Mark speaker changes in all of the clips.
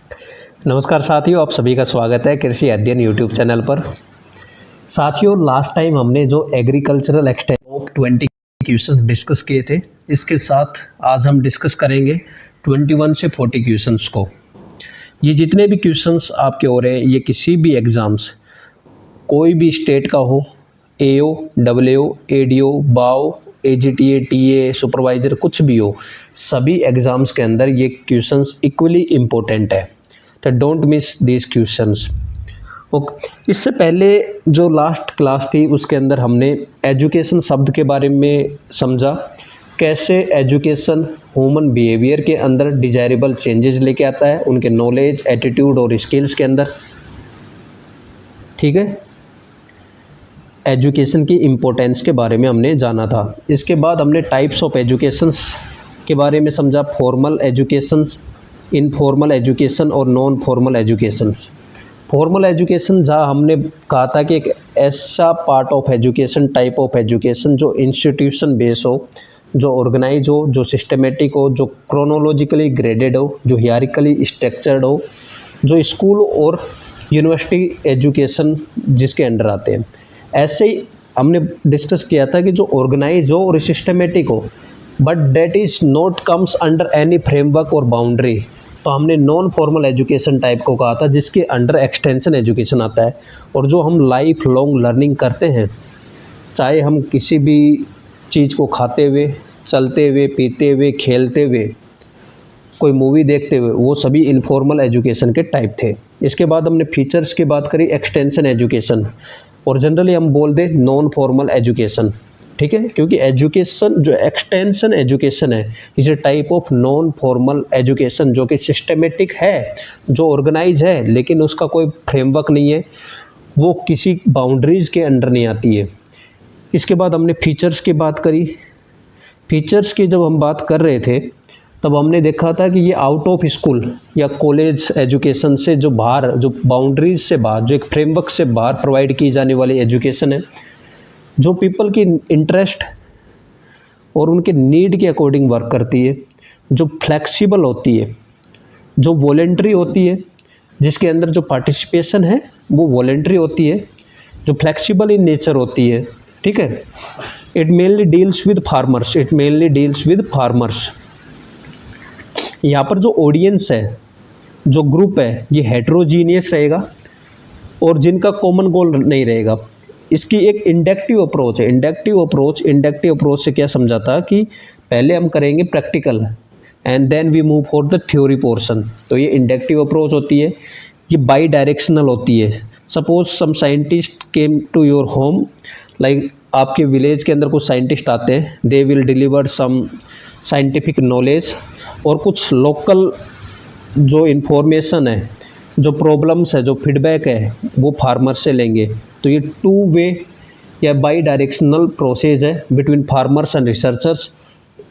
Speaker 1: नमस्कार साथियों, आप सभी का स्वागत है कृषि अध्ययन यूट्यूब चैनल पर। साथियों, लास्ट टाइम हमने जो agricultural extension of 20 questions discuss किए थे, इसके साथ आज हम डिस्कस करेंगे 21 से 40 क्वेश्चंस को। ये जितने भी क्वेश्चंस आपके हो रहे हैं, ये किसी भी एग्ज़ाम्स, कोई भी स्टेट का हो, AO, WO, ADO, BAO, AGTA, TA, supervisor, कुछ भी हो, सभी एग्ज़ाम्स के अंदर ये क्वेश्चंस इक्वली इम्पोर्टेंट है, तो don't miss these questions. Okay, इससे पहले जो लास्ट क्लास थी उसके अंदर हमने एजुकेशन शब्द के बारे में समझा, कैसे एजुकेशन ह्यूमन बिहेवियर के अंदर डिजायरेबल चेंजेस लेके आता है, उनके नॉलेज, एटीट्यूड और स्किल्स के अंदर। ठीक है, एजुकेशन की इम्पोर्टेंस के बारे में हमने जाना था। इसके बाद हमने टाइप्स ऑफ एजुकेशंस के बारे में समझा, फॉर्मल एजुकेशन, इनफॉर्मल एजुकेशन और non formal education. Formal education जहाँ हमने कहा था कि एक ऐसा part of education, type of education जो इंस्टीट्यूशन बेस हो, जो ऑर्गेनाइज हो, जो सिस्टमेटिक हो, जो क्रोनोलॉजिकली ग्रेडेड हो, जो हियरार्किकली स्ट्रक्चर्ड हो, जो स्कूल और यूनिवर्सिटी एजुकेशन जिसके अंडर आते हैं। ऐसे ही हमने डिस्कस किया था कि जो ऑर्गेनाइज हो और सिस्टमेटिक हो, but that is not comes under any framework और बाउंड्री, तो हमने नॉन फॉर्मल एजुकेशन टाइप को कहा था, जिसके अंडर एक्सटेंशन एजुकेशन आता है। और जो हम लाइफ लॉन्ग लर्निंग करते हैं, चाहे हम किसी भी चीज़ को खाते हुए, चलते हुए, पीते हुए, खेलते हुए, कोई मूवी देखते हुए, वो सभी इनफॉर्मल एजुकेशन के टाइप थे। इसके बाद हमने फीचर्स की बात करी, एक्सटेंशन एजुकेशन, और जनरली हम बोल दें नॉन फॉर्मल एजुकेशन। ठीक है, क्योंकि एजुकेशन जो एक्सटेंशन एजुकेशन है is a type of non formal education, जो कि सिस्टमेटिक है, जो ऑर्गेनाइज है, लेकिन उसका कोई फ्रेमवर्क नहीं है, वो किसी बाउंड्रीज़ के अंडर नहीं आती है। इसके बाद हमने फीचर्स की बात करी। फीचर्स की जब हम बात कर रहे थे तब हमने देखा था कि ये आउट ऑफ स्कूल या कॉलेज एजुकेशन से जो बाहर, जो बाउंड्रीज से बाहर, जो एक फ्रेमवर्क से बाहर प्रोवाइड की जाने वाली एजुकेशन है, जो पीपल की इंटरेस्ट और उनके नीड के अकॉर्डिंग वर्क करती है, जो फ्लेक्सिबल होती है, जो वॉलेंट्री होती है, जिसके अंदर जो पार्टिसिपेशन है वो वॉलेंट्री होती है, जो फ्लेक्सिबल इन नेचर होती है। ठीक है, it mainly deals with farmers, it mainly deals with farmers. यहाँ पर जो ऑडियंस है, जो ग्रुप है, ये हेट्रोजीनियस रहेगा और जिनका कॉमन गोल नहीं रहेगा। इसकी एक इंडक्टिव अप्रोच है। इंडक्टिव अप्रोच से क्या समझाता कि पहले हम करेंगे practical and then we move for the theory portion. तो ये इंडक्टिव अप्रोच होती है, ये बाई डायरेक्शनल होती है। Suppose some scientist came to your home, like आपके विलेज के अंदर कुछ साइंटिस्ट आते हैं, they will deliver some scientific knowledge, और कुछ लोकल जो इन्फॉर्मेशन है, जो प्रॉब्लम्स है, जो फीडबैक है, वो फार्मर से लेंगे। तो ये टू वे या बाई डायरेक्शनल प्रोसेस है बिटवीन फार्मर्स एंड रिसर्चर्स।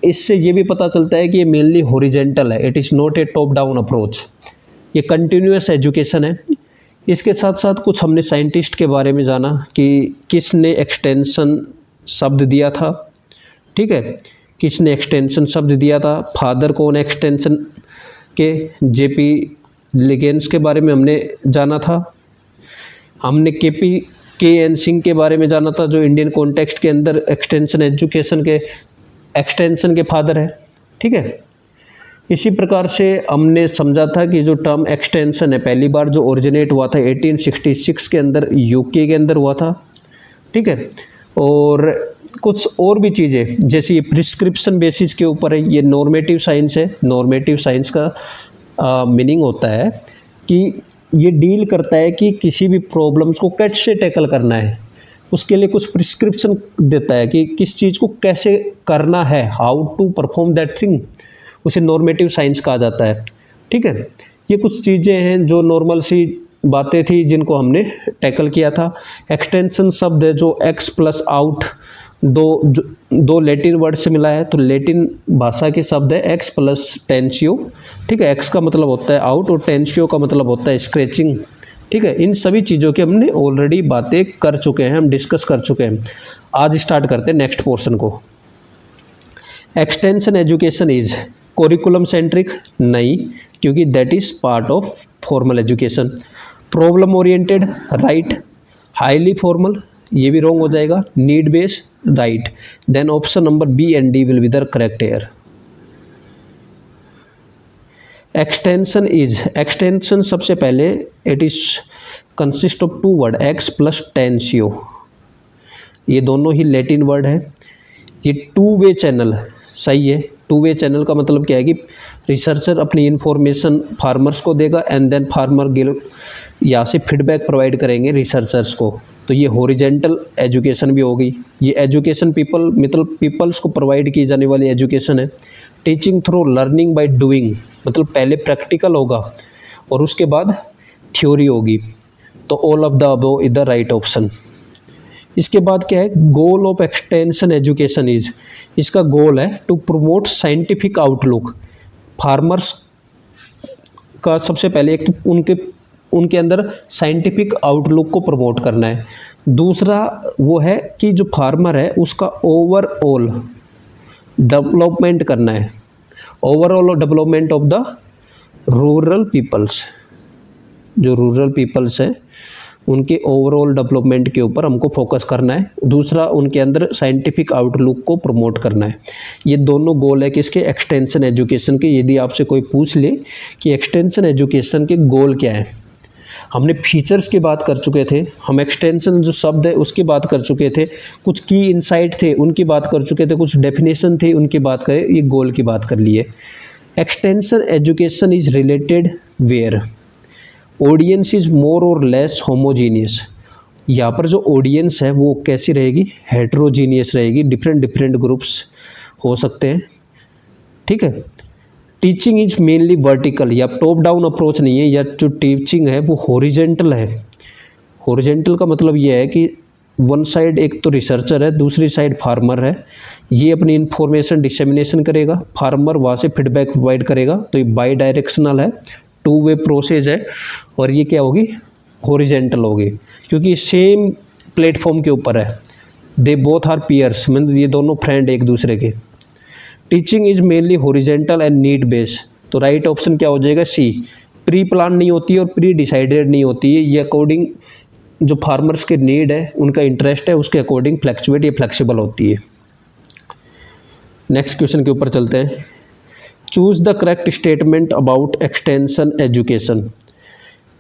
Speaker 1: इससे ये भी पता चलता है कि ये मेनली हॉरिजेंटल है, it is not a top down approach, ये कंटिन्यूस एजुकेशन है। इसके साथ साथ कुछ हमने साइंटिस्ट के बारे में जाना कि किसने एक्सटेंशन शब्द दिया था। ठीक है, किसने एक्सटेंशन शब्द दिया था, फादर कौन एक्सटेंशन के, JP लिगेंस के बारे में हमने जाना था। हमने KN सिंह के बारे में जाना था, जो इंडियन कॉन्टेक्स्ट के अंदर एक्सटेंशन एजुकेशन के एक्सटेंशन के फादर है। ठीक है, इसी प्रकार से हमने समझा था कि जो टर्म एक्सटेंशन है, पहली बार जो ओरिजिनेट हुआ था 1866 के अंदर, UK के अंदर हुआ था। ठीक है, और कुछ और भी चीज़ें, जैसे ये प्रिस्क्रिप्शन बेसिस के ऊपर है, ये नॉर्मेटिव साइंस है। नॉर्मेटिव साइंस का मीनिंग होता है कि ये डील करता है कि किसी भी प्रॉब्लम्स को कैसे टैकल करना है, उसके लिए कुछ प्रिस्क्रिप्शन देता है कि किस चीज़ को कैसे करना है, how to perform that thing, उसे नॉर्मेटिव साइंस कहा जाता है। ठीक है, ये कुछ चीज़ें हैं जो नॉर्मल सी बातें थी जिनको हमने टैकल किया था। एक्सटेंशन शब्द है जो एक्स प्लस आउट, दो लैटिन वर्ड से मिला है, तो लैटिन भाषा के शब्द है एक्स प्लस टेंशियो। ठीक है, एक्स का मतलब होता है आउट और टेंशियो का मतलब होता है स्क्रैचिंग। ठीक है, इन सभी चीज़ों की हमने ऑलरेडी बातें कर चुके हैं, हम डिस्कस कर चुके हैं। आज स्टार्ट करते हैं नेक्स्ट पोर्शन को। Extension education is curriculum centric, नहीं। क्योंकि that is part of formal education. Problem oriented right, highly formal ये भी रॉन्ग हो जाएगा, need based right. Then option number B and D will be the correct air. Extension is, extension सबसे पहले it is consist of two word ex plus tensio, ये दोनों ही Latin word है। ये टू वे चैनल सही है। To way channel का मतलब क्या है कि रिसर्चर अपनी इंफॉर्मेशन फार्मर्स को देगा एंड देन फार्मर गिव यहाँ से फीडबैक प्रोवाइड करेंगे रिसर्चर्स को। तो ये हॉरिजेंटल एजुकेशन भी होगी। ये एजुकेशन पीपल मतलब पीपल्स को प्रोवाइड की जाने वाली एजुकेशन है। Teaching through learning by doing, मतलब पहले प्रैक्टिकल होगा और उसके बाद थ्योरी होगी। तो all of the above is the right option. इसके बाद क्या है, goal of extension education is, इसका गोल है to promote scientific outlook. Farmers का सबसे पहले एक तो उनके अंदर साइंटिफिक आउटलुक को प्रमोट करना है। दूसरा वो है कि जो फार्मर है उसका ओवरऑल डेवलपमेंट करना है, overall development of the rural peoples. जो रूरल पीपल्स है उनके ओवरऑल डेवलपमेंट के ऊपर हमको फोकस करना है। दूसरा उनके अंदर साइंटिफिक आउटलुक को प्रमोट करना है। ये दोनों गोल है किसके, एक्सटेंशन एजुकेशन के। यदि आपसे कोई पूछ ले कि एक्सटेंशन एजुकेशन के गोल क्या है, हमने फीचर्स की बात कर चुके थे, हम एक्सटेंशन जो शब्द है उसकी बात कर चुके थे, कुछ की इनसाइट थे उनकी बात कर चुके थे, कुछ डेफिनेशन थे उनकी बात करें, ये गोल की बात कर लिए। Extension education is related where audience is more और लेस होमोजीनियस। यहाँ पर जो ऑडियंस है वो कैसी रहेगी, हेट्रोजीनियस रहेगी, डिफरेंट ग्रुप्स हो सकते हैं, ठीक है। टीचिंग इज मेनली वर्टिकल, या टॉप डाउन अप्रोच नहीं है, या जो टीचिंग है वो हॉरिजेंटल है। हॉरिजेंटल का मतलब ये है कि वन साइड एक तो रिसर्चर है, दूसरी साइड फार्मर है, ये अपनी इंफॉर्मेशन डिसेमिनेशन करेगा, फार्मर वहाँ से फीडबैक प्रोवाइड करेगा। तो ये बाई डायरेक्शनल है, टू वे प्रोसेस है, और ये क्या होगी, हॉरिजेंटल होगी, क्योंकि सेम प्लेटफॉर्म के ऊपर है। दे बोथ आर पीयर्स, मतलब ये दोनों फ्रेंड एक दूसरे के। Teaching is mainly horizontal and need based, तो राइट ऑप्शन क्या हो जाएगा, सी। प्री प्लान नहीं होती है और प्री डिसाइडेड नहीं होती है, ये अकॉर्डिंग जो फार्मर्स के नीड है, उनका इंटरेस्ट है, उसके अकॉर्डिंग फ्लैक्चुएट या फ्लेक्सिबल होती है। नेक्स्ट क्वेश्चन के ऊपर चलते हैं। Choose the correct statement about extension education.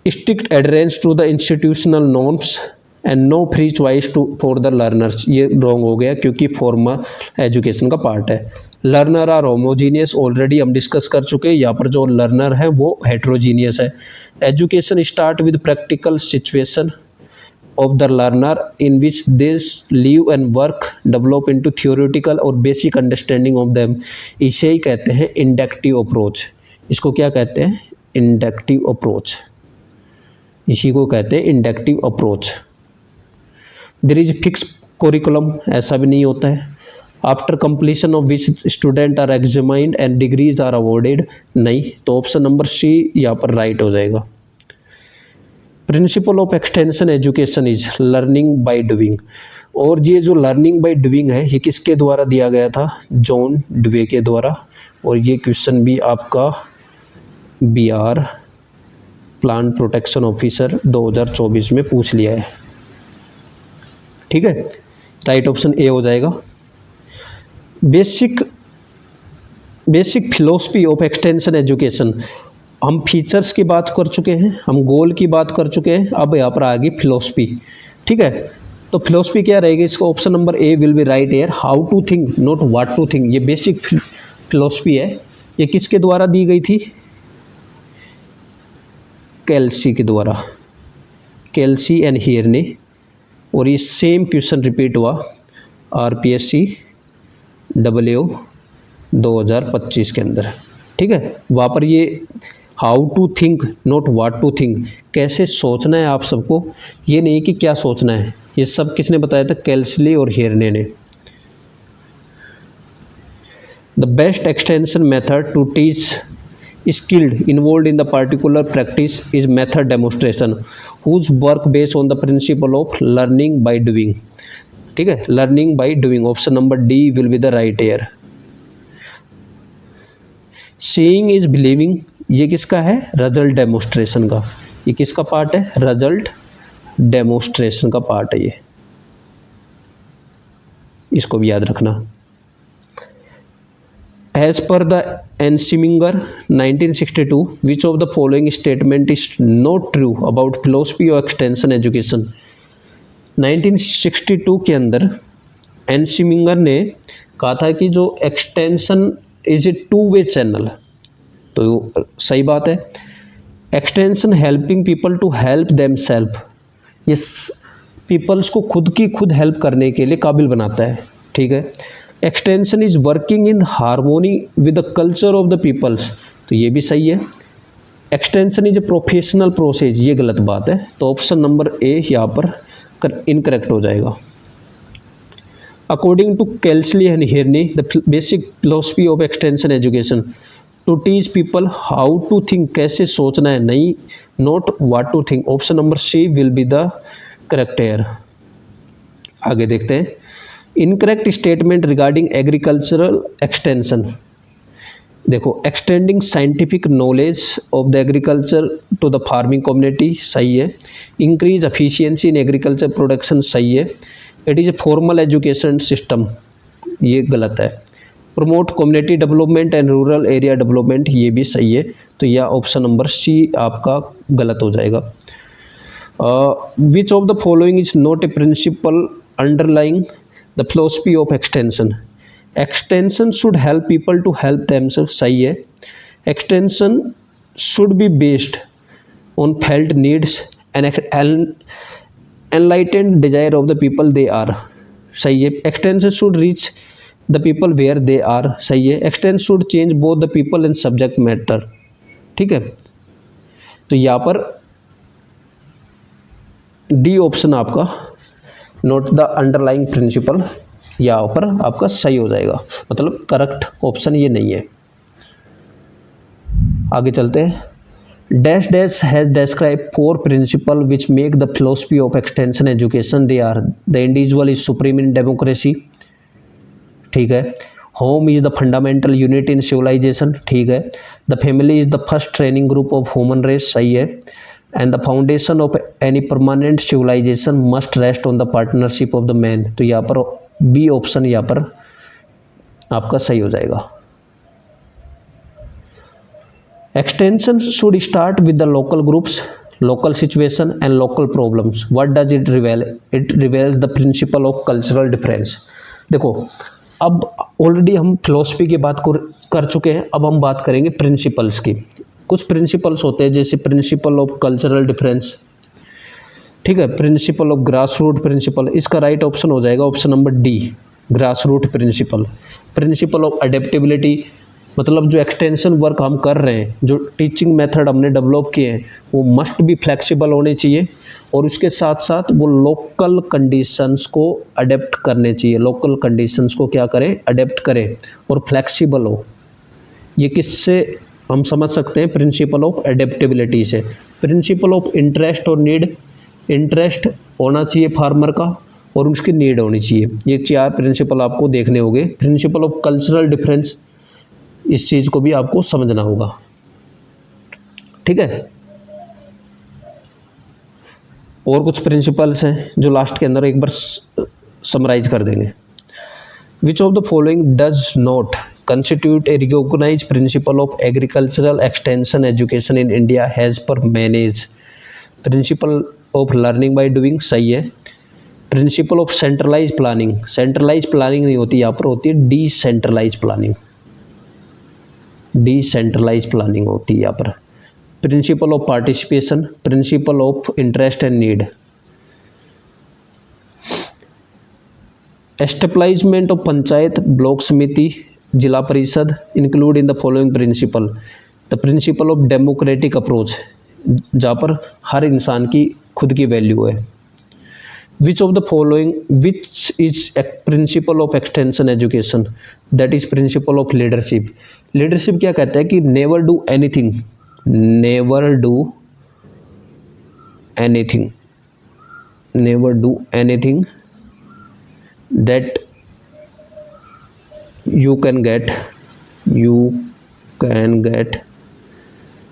Speaker 1: Strict adherence to the institutional norms and no free choice for the learners, ये रॉन्ग हो गया क्योंकि फॉर्मल एजुकेशन का पार्ट है। लर्नर आर होमोजीनियस, ऑलरेडी हम डिस्कस कर चुके हैं, यहाँ पर जो लर्नर है वो हेट्रोजीनियस है। Education start with practical situation of the learner in which they live and work develop into theoretical और basic understanding of them, इसे ही कहते हैं इंडक्टिव अप्रोच। इसको क्या कहते हैं, इंडक्टिव अप्रोच, इसी को कहते हैं inductive approach. There is fix curriculum, ऐसा भी नहीं होता है। After completion of which student are examined and degrees are awarded, नहीं। तो ऑप्शन नंबर सी यहाँ पर राइट हो जाएगा। Principal of extension education is learning by doing, और ये जो लर्निंग बाय डूइंग है ये किसके द्वारा दिया गया था, जॉन डुवे के द्वारा। और ये क्वेश्चन भी आपका BR प्लांट प्रोटेक्शन ऑफिसर 2024 में पूछ लिया है, ठीक है। राइट ऑप्शन ए हो जाएगा। Basic philosophy of extension education, हम फीचर्स की बात कर चुके हैं, हम गोल की बात कर चुके हैं, अब यहाँ पर आ गई फिलॉसफी, ठीक है। तो फिलॉसफी क्या रहेगी, इसका option number A will be right here. How to think not what to think, ये बेसिक फिलॉसफी है। ये किसके द्वारा दी गई थी, केल्सी के द्वारा, केल्सी एंड हियरने। और ये सेम क्वेश्चन रिपीट हुआ RPSC WO 2025 के अंदर, ठीक है। वहाँ पर ये how to think not what to think, कैसे सोचना है आप सबको, ये नहीं कि क्या सोचना है, ये सब किसने बताया था, केल्सी और हियरने ने। The best extension method to teach skilled involved in the particular practice is method demonstration whose work based on the principle of learning by doing, ठीक है, learning by doing। Option number D will be the right air. Seeing is believing, ये किसका है? Result demonstration का। ये किसका part है? Result demonstration का पार्ट है ये, इसको भी याद रखना। As per the Ensminger 1962, which of the following statement is not true about philosophy और एक्सटेंशन एजुकेशन। 1962 के अंदर एनसीमिंगर ने कहा था कि जो extension is a two way channel, तो सही बात है। Extension helping people to help them self, ये पीपल्स को खुद की खुद हेल्प करने के लिए काबिल बनाता है, ठीक है। Extension is working in harmony with the culture of the peoples, तो ये भी सही है। Extension is a professional process, ये गलत बात है, तो ऑप्शन नंबर ए यहाँ पर इनकरेक्ट हो जाएगा। According to Kelsey and Hearne, the basic philosophy of extension education to teach people how to think, कैसे सोचना है, नहीं not what to think. Option number C will be the correct air. आगे देखते हैं। Incorrect statement regarding agricultural extension, देखो extending scientific knowledge of the agriculture to the farming community, सही है। Increase efficiency in agriculture production, सही है। It is a formal education system, ये गलत है। Promote community development and rural area development, ये भी सही है, तो यह ऑप्शन नंबर सी आपका गलत हो जाएगा। Which of the following is not a principle underlying the philosophy of extension. Extension should help people to help themself, सही है। Extension should be based on felt needs and enlightened desire of the people they are, सही है। Extension should reach the people where they are, सही है। Extension should change both the people and subject matter, ठीक है। तो यहाँ पर D option आपका नोट द अंडरलाइंग प्रिंसिपल, यहाँ पर आपका सही हो जाएगा, मतलब करेक्ट ऑप्शन ये नहीं है। आगे चलते हैं। Dash dash has describe 4 principle which make the philosophy of extension education, they are the individual is supreme in democracy, ठीक है। Home is the fundamental unit in civilisation, ठीक है। The family is the first training group of human race, सही है। And the foundation of any permanent civilisation must rest on the partnership of the man, तो यहाँ पर B option यहाँ पर आपका सही हो जाएगा। Extension should start with the local groups, local situation and local problems. What does it रिवेल? It reveals the principle of cultural difference. देखो अब ऑलरेडी हम फिलोसफी की बात कर चुके हैं, अब हम बात करेंगे प्रिंसिपल्स की। कुछ प्रिंसिपल्स होते हैं जैसे प्रिंसिपल ऑफ कल्चरल डिफरेंस, ठीक है। Principle of grass root principle, इसका राइट ऑप्शन हो जाएगा option number D, grass root principle. Principle of adaptability, मतलब जो एक्सटेंशन वर्क हम कर रहे हैं, जो टीचिंग मेथड हमने डेवलप किए हैं, वो मस्ट भी फ्लेक्सिबल होने चाहिए और उसके साथ साथ वो लोकल कंडीशंस को अडेप्ट करने चाहिए। लोकल कंडीशंस को क्या करें? अडेप्ट करें और फ्लेक्सिबल हो। ये किससे हम समझ सकते हैं? प्रिंसिपल ऑफ अडेप्टेबिलिटी से। प्रिंसिपल ऑफ इंटरेस्ट और नीड, इंटरेस्ट होना चाहिए फार्मर का और उसकी नीड होनी चाहिए। ये 4 प्रिंसिपल आपको देखने होंगे। प्रिंसिपल ऑफ कल्चरल डिफरेंस, इस चीज़ को भी आपको समझना होगा, ठीक है। और कुछ प्रिंसिपल्स हैं जो लास्ट के अंदर एक बार समराइज कर देंगे। विच of the following does not constitute a recognized principle of agricultural extension education in India as per manage? Principle of learning by doing, सही है। Principle of centralized planning, centralized planning नहीं होती, यहाँ पर होती है decentralized planning, decentralized planning होती है यहाँ पर। Principle of participation, principle of interest and need, establishment of panchayat, block samiti, zila parishad include in the following principle. The principle of democratic approach, जहाँ पर हर इंसान की खुद की वैल्यू है। Which of the following which is a principle of extension education? That is principle of leadership. Leadership क्या कहता है कि never do anything, never do anything, never do anything that you can can get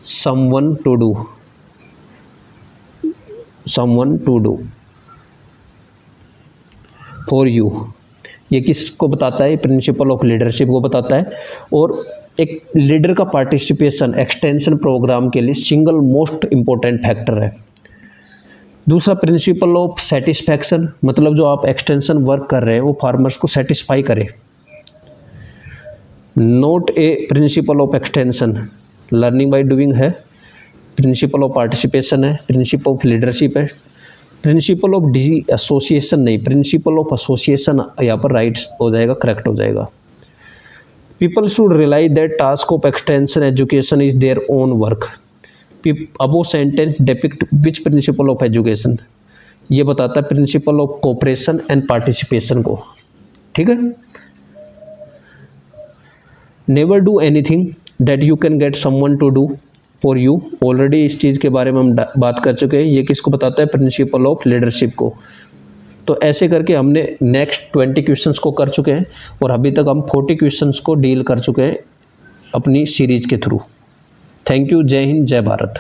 Speaker 1: someone to do, someone to do for you. ये किसको बताता है? Principle of leadership को बताता है। और एक लीडर का पार्टिसिपेशन एक्सटेंशन प्रोग्राम के लिए सिंगल मोस्ट इम्पोर्टेंट फैक्टर है। दूसरा प्रिंसिपल ऑफ सेटिस्फैक्शन, मतलब जो आप एक्सटेंशन वर्क कर रहे हैं वो फार्मर्स को सेटिस्फाई करे। Not a principle of extension, learning by doing है, प्रिंसिपल ऑफ पार्टिसिपेशन है, प्रिंसिपल ऑफ लीडरशिप है, प्रिंसिपल ऑफ डी एसोसिएशन नहीं, प्रिंसिपल ऑफ एसोसिएशन यहाँ पर राइट्स हो जाएगा, करेक्ट हो जाएगा। People should realise that task of extension education is their own work. Above sentence depict which principle of education, ये बताता है principle of cooperation and participation को। ठीक है। Never do anything that you can get someone to do for you, already इस चीज़ के बारे में हम बात कर चुके हैं। ये किसको बताता है? प्रिंसिपल ऑफ लीडरशिप को। तो ऐसे करके हमने नेक्स्ट 20 क्वेश्चंस को कर चुके हैं और अभी तक हम 40 क्वेश्चंस को डील कर चुके हैं अपनी सीरीज़ के थ्रू। Thank you. जय हिंद, जय भारत।